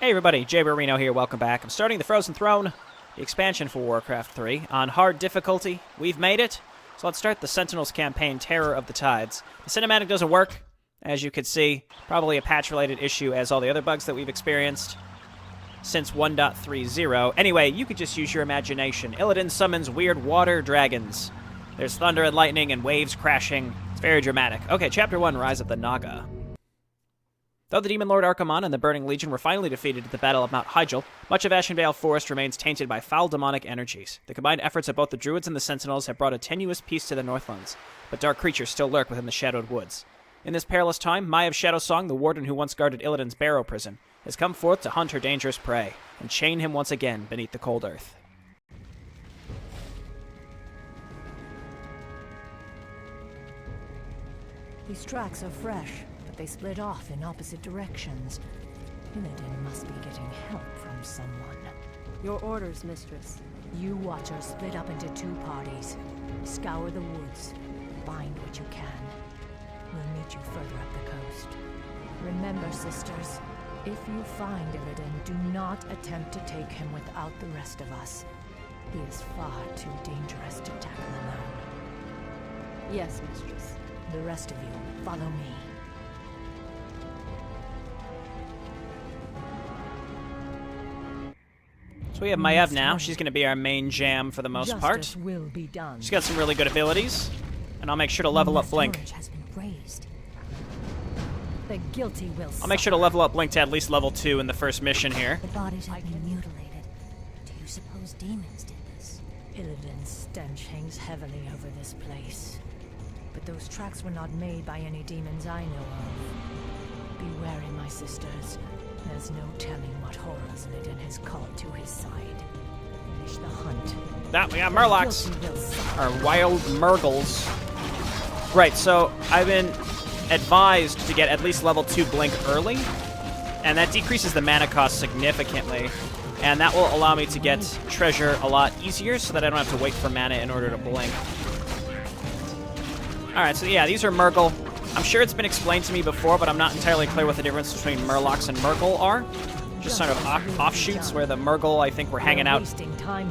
Hey everybody, Jayborino here, welcome back. I'm starting the Frozen Throne, the expansion for Warcraft 3, on hard difficulty. We've made it, so let's start the Sentinels campaign, Terror of the Tides. The cinematic doesn't work, as you could see. Probably a patch-related issue as all the other bugs that we've experienced since 1.30. Anyway, you could just use your imagination. Illidan summons weird water dragons. There's thunder and lightning and waves crashing. It's very dramatic. Okay, Chapter 1, Rise of the Naga. Though the Demon Lord Archimon and the Burning Legion were finally defeated at the Battle of Mount Hyjal, much of Ashenvale Forest remains tainted by foul demonic energies. The combined efforts of both the Druids and the Sentinels have brought a tenuous peace to the Northlands, but dark creatures still lurk within the shadowed woods. In this perilous time, Mai of Shadowsong, the warden who once guarded Illidan's Barrow prison, has come forth to hunt her dangerous prey, and chain him once again beneath the cold earth. These tracks are fresh, but they split off in opposite directions. Illidan must be getting help from someone. Your orders, mistress. You Watchers split up into two parties. Scour the woods. Find what you can. We'll meet you further up the coast. Remember, sisters, if you find Illidan, do not attempt to take him without the rest of us. He is far too dangerous to tackle alone. Yes, mistress. The rest of you, follow me. So we have Maiev now. She's going to be our main jam for the most part. Will be done. She's got some really good abilities, and I'll make sure to level up Blink. Has been raised. The guilty will I'll make sure to level up Blink to at least level 2 in the first mission here. The bodies have been mutilated. Do you suppose demons did this? Illidan's stench hangs heavily over this place. But those tracks were not made by any demons I know of. Be wary, my sisters. There's no telling what horrors Illidan has called to his side. Finish the hunt. That, we got Murlocs. Or wild Murgles. Right, so I've been advised to get at least level 2 Blink early, and that decreases the mana cost significantly, and that will allow me to get treasure a lot easier so that I don't have to wait for mana in order to Blink. Alright, so yeah, these are Murgle. I'm sure it's been explained to me before, but I'm not entirely clear what the difference between Murlocs and Murgle are. Just sort of offshoots where the Murgle, I think, were hanging out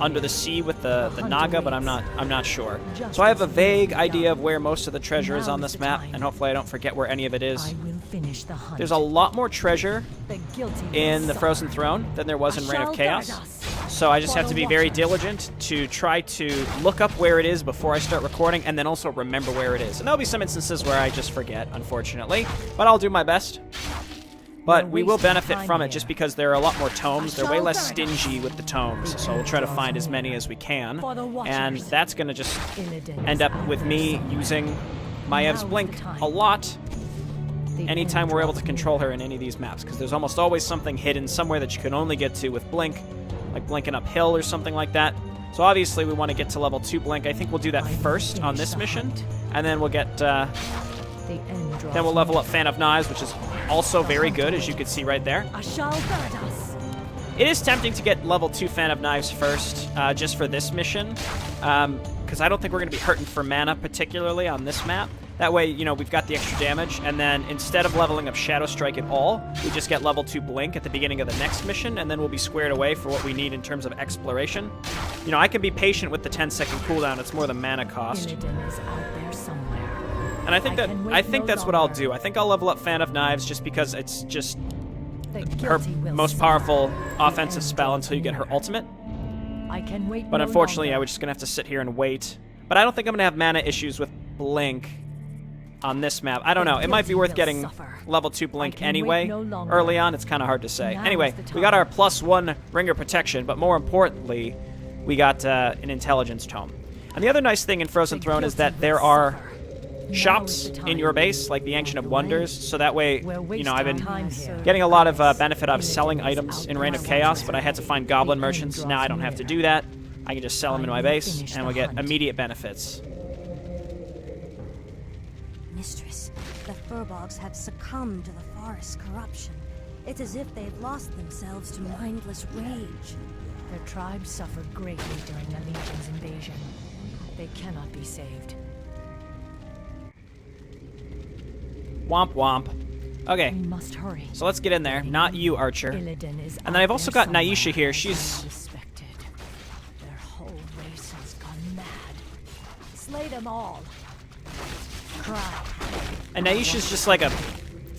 under the sea with the Naga, but I'm not sure. So I have a vague idea of where most of the treasure is on this map, and hopefully I don't forget where any of it is. There's a lot more treasure in the Frozen Throne than there was in Reign of Chaos. So I just have to be very diligent to try to look up where it is before I start recording, and then also remember where it is. And there'll be some instances where I just forget, unfortunately, but I'll do my best. But we will benefit from it just because there are a lot more tomes. They're way less stingy with the tomes, so we'll try to find as many as we can. And that's going to just end up with me using Maiev's Blink a lot anytime we're able to control her in any of these maps, because there's almost always something hidden somewhere that you can only get to with Blink, like blinking uphill or something like that. So obviously we want to get to level 2 Blink. I think we'll do that first on this mission, and then we'll get... then we'll level up Fan of Knives, which is also very good, as you can see right there. It is tempting to get level 2 Fan of Knives first, just for this mission, because I don't think we're going to be hurting for mana particularly on this map. That way, you know, we've got the extra damage, and then instead of leveling up Shadow Strike at all, we just get level 2 Blink at the beginning of the next mission, and then we'll be squared away for what we need in terms of exploration. You know, I can be patient with the 10-second cooldown. It's more the mana cost. And I think that's what I'll do. I think I'll level up Fan of Knives just because it's just her most powerful offensive spell until you get her ultimate. But unfortunately, yeah, we're just going to have to sit here and wait. But I don't think I'm going to have mana issues with Blink on this map. I don't know. It might be worth getting level 2 Blink anyway. Early on, it's kind of hard to say. Anyway, we got our +1 Ringer Protection, but more importantly, we got an Intelligence Tome. And the other nice thing in Frozen Throne is that there are shops in your base, like the Ancient of Wonders, so that way, you know, I've been getting a lot of benefit out of selling items in Reign of Chaos, but I had to find goblin merchants. Now I don't have to do that. I can just sell them in my base, and we'll get immediate benefits. Mistress, the Furbolgs have succumbed to the forest's corruption. It's as if they've lost themselves to mindless rage. Their tribe suffered greatly during the Legion's invasion. They cannot be saved. Womp womp. Okay, We must hurry. so let's get in there. Not you, Archer. Illidan is And then I've also out there got Naisha somewhere. here. She's... Suspected. Their whole race has gone mad. Slay them all. Cry. And Naisha's just like a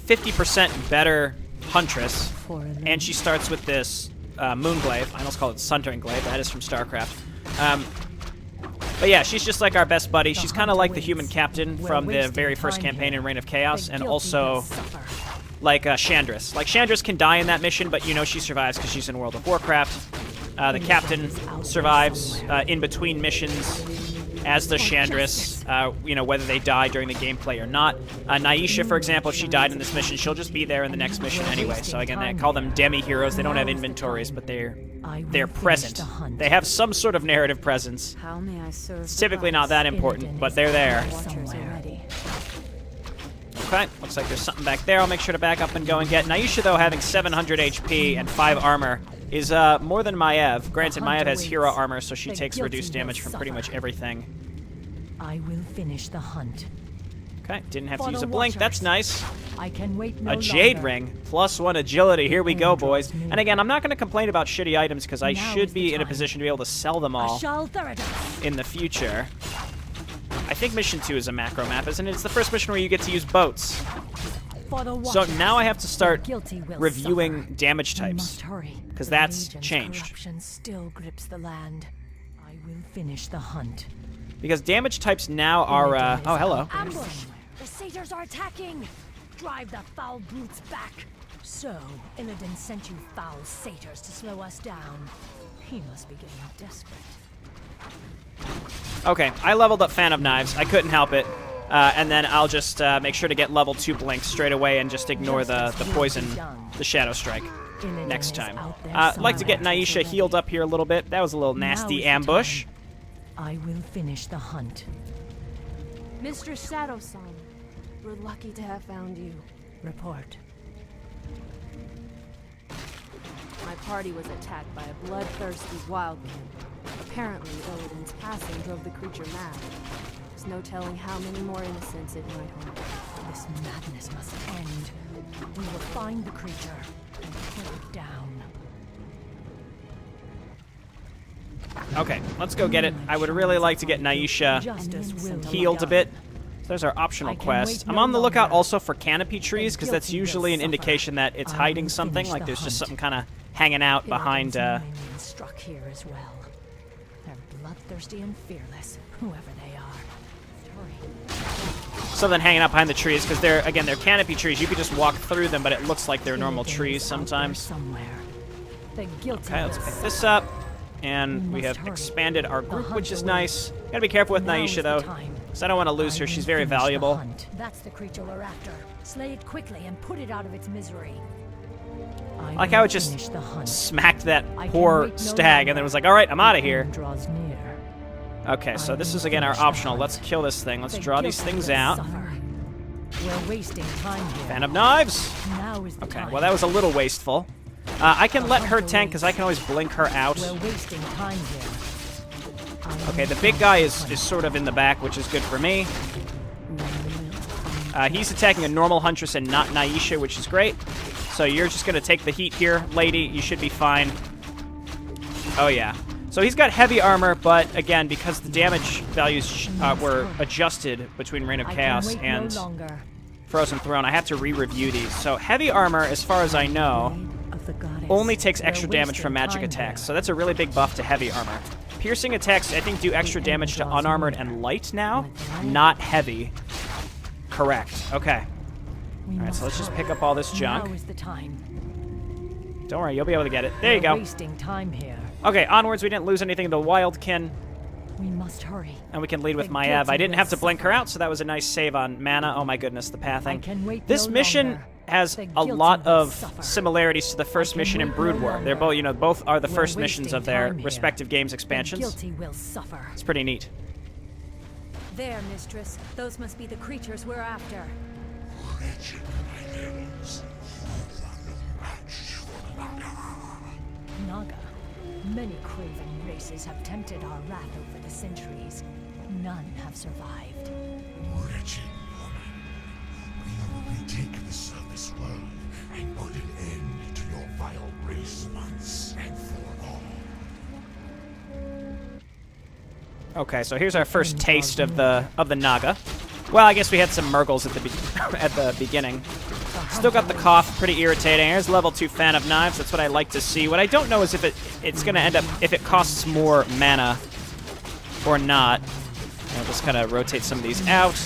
50% better huntress. For a And she starts with this Moonglaive. I almost call it Sunturn Glaive. That is from StarCraft. But yeah, she's just like our best buddy. She's kind of like the human captain from the very first campaign in Reign of Chaos, and also like Chandris. Like, Chandris can die in that mission, but you know she survives because she's in World of Warcraft. The captain survives in between missions, as does Chandris, you know, whether they die during the gameplay or not. Naisha, for example, if she died in this mission, she'll just be there in the next mission anyway. So again, I call them demi-heroes. They don't have inventories, but they're present. They have some sort of narrative presence. How may I serve? It's typically not that important, but they're there. Watchers are ready. Okay, looks like there's something back there. I'll make sure to back up and go and get. Naisha, though, having 700 HP and 5 armor is more than Maiev. Granted, Maiev has hero armor, so she takes reduced damage from pretty much everything. I will finish the hunt. Okay, didn't have to For use the a blink. That's Watchers. nice. I can wait no A Jade longer. Ring, +1 agility. Here we go, Hand boys. draws near. And again, I'm not going to complain about shitty items because I Now should is the be in a time. position to be able to sell them all Ashal Theridax. in the future. I think Mission 2 is a macro map, isn't it? It's the first mission where you get to use boats. For the So Watchers. now I have to start The guilty will reviewing suffer. damage We types. must hurry. 'Cause The that's Legion's changed. Corruption still grips the land. I will finish the hunt. Because damage types now are, Illidan is oh, hello. out there Ambush! somewhere. The satyrs are attacking! Drive the foul brutes back. So, Illidan sent you foul satyrs to slow us down. He must be getting desperate. Okay, I leveled up Fan of Knives. I couldn't help it. And then I'll just make sure to get level 2 Blink straight away and just ignore the poison, the Shadow Strike Illidan next is time. out there I'd like to get somewhere. Naisha healed up here a little bit. That was a little Now is nasty the ambush. time. I will finish the hunt. Mistress Shadowsong, we're lucky to have found you. Report. My party was attacked by a bloodthirsty wildkin. Apparently, Illidan's passing drove the creature mad. There's no telling how many more innocents it might harm. This madness must end. We will find the creature and put it down. Okay, let's go get it. I would really like to get Naisha Justice will be healed a done. bit. So there's our optional I can quest. wait I'm no on the lookout longer. also for canopy trees, because that's guilty will usually an suffer. indication that it's I hiding will something, finish like the there's just hunt. something kind of hanging out behind, Illidan's minions struck here as well. They're bloodthirsty and fearless, whoever they are. Hurry. something hanging out behind the trees, because they're canopy trees. You could just walk through them, but it looks like they're normal Illidan trees is out there sometimes. somewhere. The guilty Okay, let's will pick this suffer. up. And We we must have hurry. expanded our The group, hunt which is awaits. nice. Gotta be careful with Now is Naisha, the though, time. because I don't want to lose her. I She's will very finish the valuable. hunt. That's the creature we're after. Slay it quickly and put it out of its misery. I Like will how it just finish the hunt. smacked that I can poor wait no stag, and then longer. was like, all right, I'm out of The here. end draws near. Okay, so I this will is, again, our finish the optional. hunt. Let's kill this thing. Let's The draw these guilty things will out. suffer. We're wasting time here. Fan of Knives. Now is the Okay, time. well, that was a little wasteful. I can let her tank, because I can always blink her out. We're wasting time here. Okay, the big guy is sort of in the back, which is good for me. He's attacking a normal Huntress and not Naisha, which is great. So you're just going to take the heat here, lady. You should be fine. Oh, yeah. So he's got heavy armor, but again, because the damage values were adjusted between Reign of Chaos and Frozen Throne, I have to re-review these. So heavy armor, as far as I know, only takes extra damage from magic attacks. So that's a really big buff to heavy armor. Piercing attacks, I think, do extra damage to unarmored and light now, not heavy. Correct. Okay. Alright, so let's just pick up all this junk. Now is the time. Don't worry, you'll be able to get it. There you We're go. wasting time here. Okay, onwards. We didn't lose anything to Wildkin, We must hurry. and we can lead with The Maiev. guilty I didn't will have to blink her suffer. out, so that was a nice save on mana. Oh my goodness, the I pathing. can wait This no mission longer. has The a guilty lot will of suffer. similarities to the first can mission in wait no Brood War. They're longer. both, both are the We're first missions wasting of their time here. respective games The expansions. guilty will suffer. It's pretty neat. There, mistress. Those must be the creatures we're after. Naga. Many craven races have tempted our wrath over the centuries. None have survived. Wretched woman. We will retake the serpent this world and put an end to your vile race once and for all. Okay, so here's our first taste of the Naga. Well, I guess we had some Murgles at the at the beginning. Still got the cough, pretty irritating. Here's level 2 Fan of Knives. That's what I like to see. What I don't know is if it's going to end up if it costs more mana or not. I'll just kind of rotate some of these out.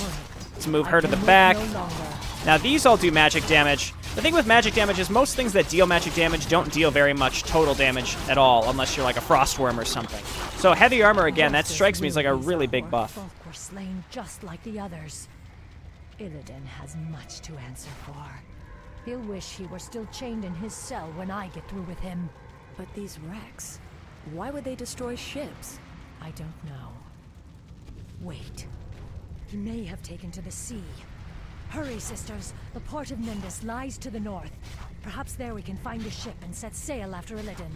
Let's move her to the back. Now these all do magic damage. The thing with magic damage is most things that deal magic damage don't deal very much total damage at all, unless you're like a Frostworm or something. So heavy armor, again, that strikes me as like a really big buff. Both were slain just like the others. Illidan has much to answer for. He'll wish he were still chained in his cell when I get through with him. But these wrecks, why would they destroy ships? I don't know. Wait. He may have taken to the sea. Hurry, sisters. The port of Nindus lies to the north. Perhaps there we can find a ship and set sail after Illidan.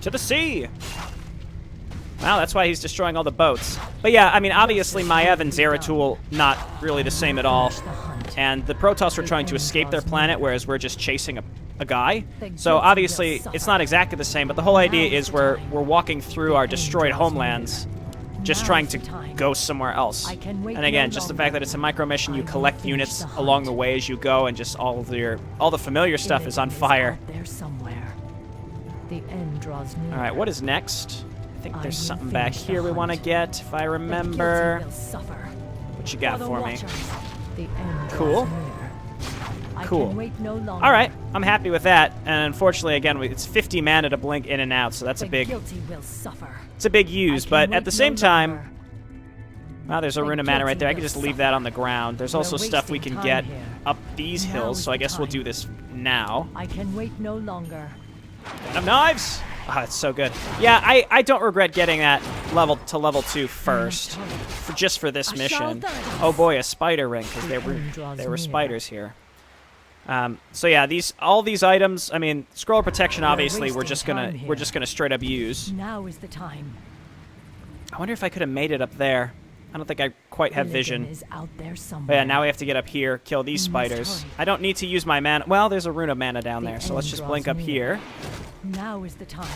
To the sea! Wow, that's why he's destroying all the boats. But yeah, I mean, obviously Maiev and Zeratul, not really the same at all. And the Protoss were trying to escape their planet, whereas we're just chasing a guy. So obviously, it's not exactly the same, but the whole idea is we're walking through our destroyed homelands, just trying to go somewhere else. And again, just the fact that it's a micro mission, you collect units along the way as you go, and just all the familiar stuff is on fire. There somewhere. The end draws near. All right, what is next? I think there's something back here we want to get, if I remember. What you got for me? Cool. Cool. All right, I'm happy with that. And unfortunately, again, it's 50 mana to blink in and out, so that's a big. It's a big use, but at the same time, wow, there's a rune of mana right there. I can just leave that on the ground. There's also stuff we can get up these hills, so I guess we'll do this now. I can wait no longer. Fan of Knives! Oh, it's so good. Yeah, I don't regret getting that level 2 first, just for this mission. Oh boy, a spider ring, because there were spiders here. So yeah, all these items. I mean, scroll protection. Obviously, we're just gonna straight up use. Now is the time. I wonder if I could have made it up there. I don't think I quite have vision. Is out there but yeah, now we have to get up here, kill these spiders. I don't need to use my mana. Well, there's a rune of mana down there, so let's just blink up here. Now is the time.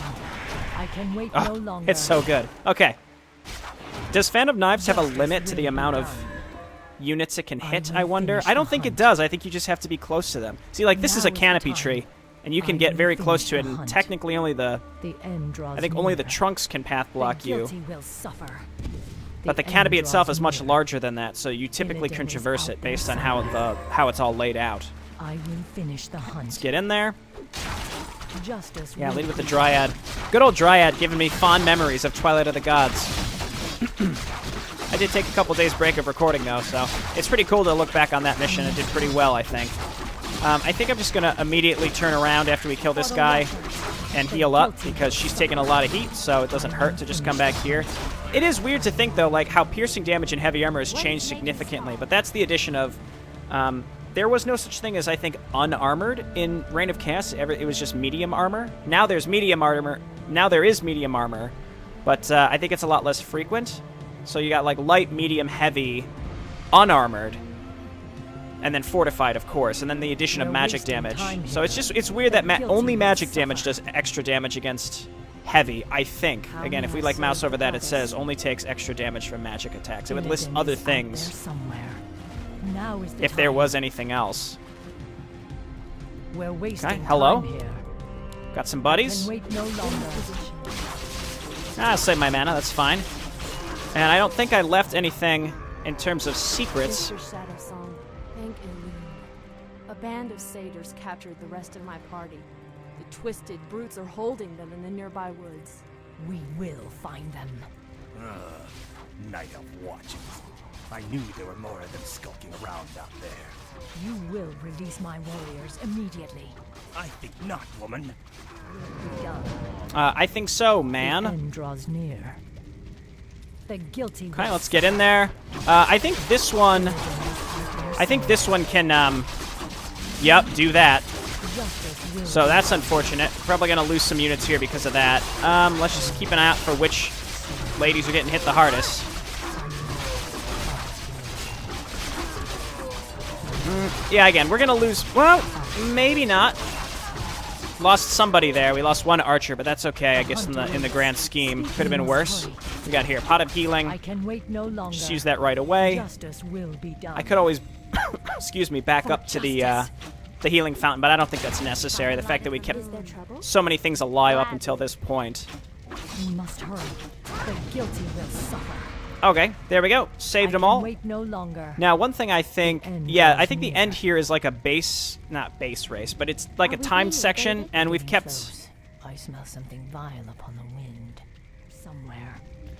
I can wait no longer. It's so good. Okay. Does Fan of Knives have a limit to the amount of units it can hit, I wonder? I don't think it does. I think you just have to be close to them. See, like, this is a canopy tree, and you can get very close to it, and technically only I think only the trunks can path block you. But the canopy itself is much larger than that, so you typically can traverse it based on how it's all laid out. I will finish the hunt. Let's get in there. Yeah, lead with the Dryad. Good old Dryad giving me fond memories of Twilight of the Gods. I did take a couple days break of recording, though, so it's pretty cool to look back on that mission. It did pretty well, I think. I think I'm just going to immediately turn around after we kill this guy and heal up, because she's taking a lot of heat, so it doesn't hurt to just come back here. It is weird to think, though, like, how piercing damage in heavy armor has changed significantly, but that's the addition of... there was no such thing as, I think, unarmored in Reign of Chaos. It was just medium armor. Now there's medium armor. Now there is medium armor, but I think it's a lot less frequent. So you got, like, light, medium, heavy, unarmored, and then fortified, of course, and then the addition of magic damage. So it's weird that only magic damage does extra damage against heavy, I think. Again, if we, like, mouse over that, it says only takes extra damage from magic attacks. It would list other things if there was anything else. Okay, hello. Got some buddies. I'll save my mana, that's fine. And I don't think I left anything in terms of secrets. Shadow Song. Thank Illumined. A band of satyrs captured the rest of my party. The twisted brutes are holding them in the nearby woods. We will find them. Night of watching. I knew there were more of them skulking around out there. You will release my warriors immediately. I think not, woman. I think so, man. The end draws near. The guilty. Okay, let's get in there. I think this one can, yep, do that. So that's unfortunate. Probably gonna lose some units here because of that. Let's just keep an eye out for which ladies are getting hit the hardest. Yeah, again, we're gonna lose. Well, maybe not. Lost somebody there. We lost one archer, but that's okay. I guess in the grand scheme, could have been worse. We got here pot of healing. I can wait no longer. Just use that right away. Justice will be done. I could always, excuse me, back up to the healing fountain, but I don't think that's necessary. The fact that we kept so many things alive up until this point. We must hurry. The guilty will suffer. Okay, there we go. Saved them all. Wait no longer. Now, one thing I think, yeah, I think the end here is like a base, not base race, but it's like a timed section, and we've kept... I smell something vile upon the wind. Somewhere.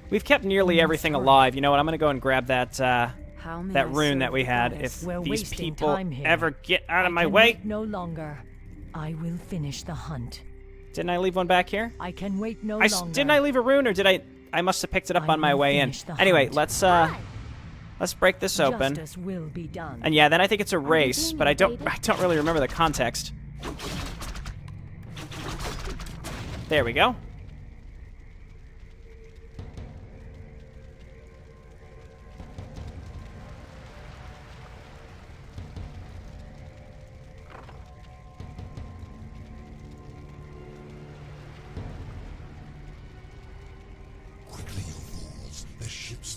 We've kept nearly everything alive. You know what, I'm going to go and grab that that rune that we had. If these people ever get out of my way... Wait no longer. I will finish the hunt. Didn't I leave one back here? I can wait no longer. Didn't I leave a rune, or did I... I must have picked it up on my way in. Anyway, let's break this open. Justice will be done. And yeah, then I think it's a race, but I don't really remember the context. There we go.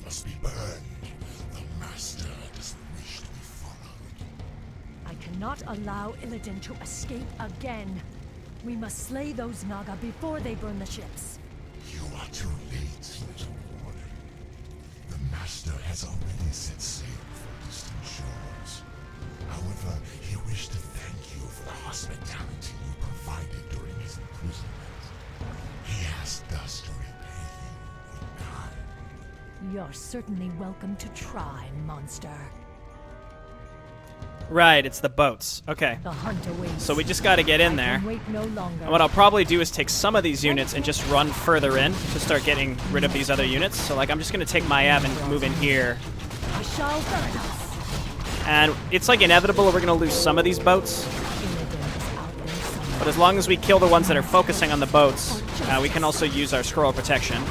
Must be burned. The Master doesn't wish to be followed. I cannot allow Illidan to escape again. We must slay those Naga before they burn the ships. You are too late, little warden. The Master has already set sail for distant shores. However, he wished to thank you for the hospitality you provided during his imprisonment. He asked us to repay you in kind. You're certainly welcome to try, monster. Right, it's the boats. Okay. The hunt awaits. So we just got to get in there. Wait no longer. And what I'll probably do is take some of these units and just run further in to start getting rid of these other units. So, like, I'm just going to take my Ev and move in here. I shall burn us. And it's, like, inevitable we're going to lose some of these boats. But as long as we kill the ones that are focusing on the boats, we can also use our scroll of protection.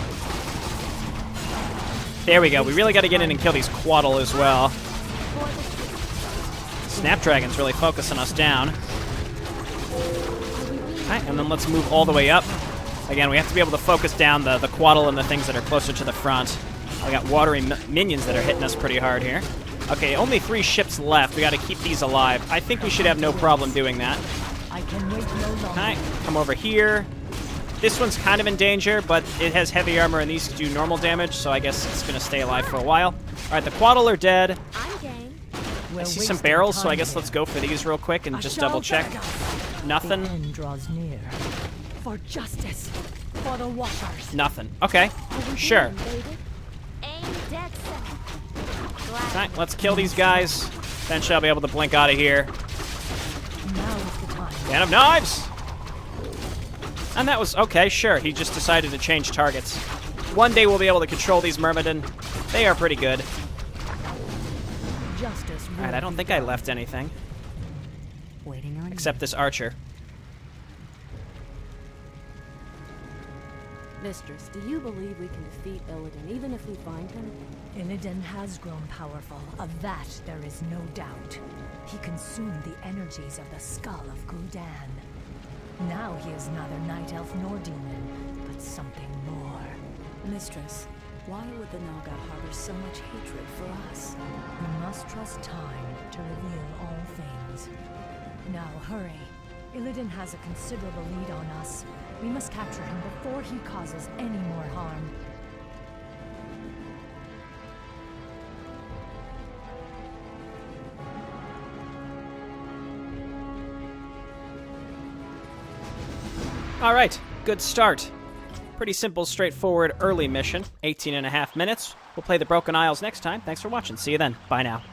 There we go. We really got to get in and kill these Quaddle as well. Snapdragon's really focusing us down. Alright, and then let's move all the way up. Again, we have to be able to focus down the Quaddle and the things that are closer to the front. We got watery minions that are hitting us pretty hard here. Okay, only 3 ships left. We got to keep these alive. I think we should have no problem doing that. I can wait no longer. Alright, come over here. This one's kind of in danger, but it has heavy armor and these do normal damage, so I guess it's going to stay alive for a while. Alright, the Quaddle are dead. I'm game. I see some barrels, so I guess let's go for these real quick and just double check. Nothing. The end draws near. For justice. For the watchers. Nothing. Okay. Sure. Alright, let's kill these guys. Eventually I'll be able to blink out of here. Now is the time. Man of knives! And that was okay, sure. He just decided to change targets. One day we'll be able to control these Myrmidon. They are pretty good. Alright, I don't think I left anything. Waiting on except this archer. Mistress, do you believe we can defeat Illidan even if we find him? Illidan has grown powerful. Of that there is no doubt. He consumed the energies of the skull of Gul'dan. Now he is neither night elf nor demon, but something more. Mistress, why would the Naga harbor so much hatred for us? We must trust time to reveal all things. Now hurry. Illidan has a considerable lead on us. We must capture him before he causes any more harm. All right, good start. Pretty simple, straightforward, early mission. 18.5 minutes. We'll play the Broken Isles next time. Thanks for watching. See you then. Bye now.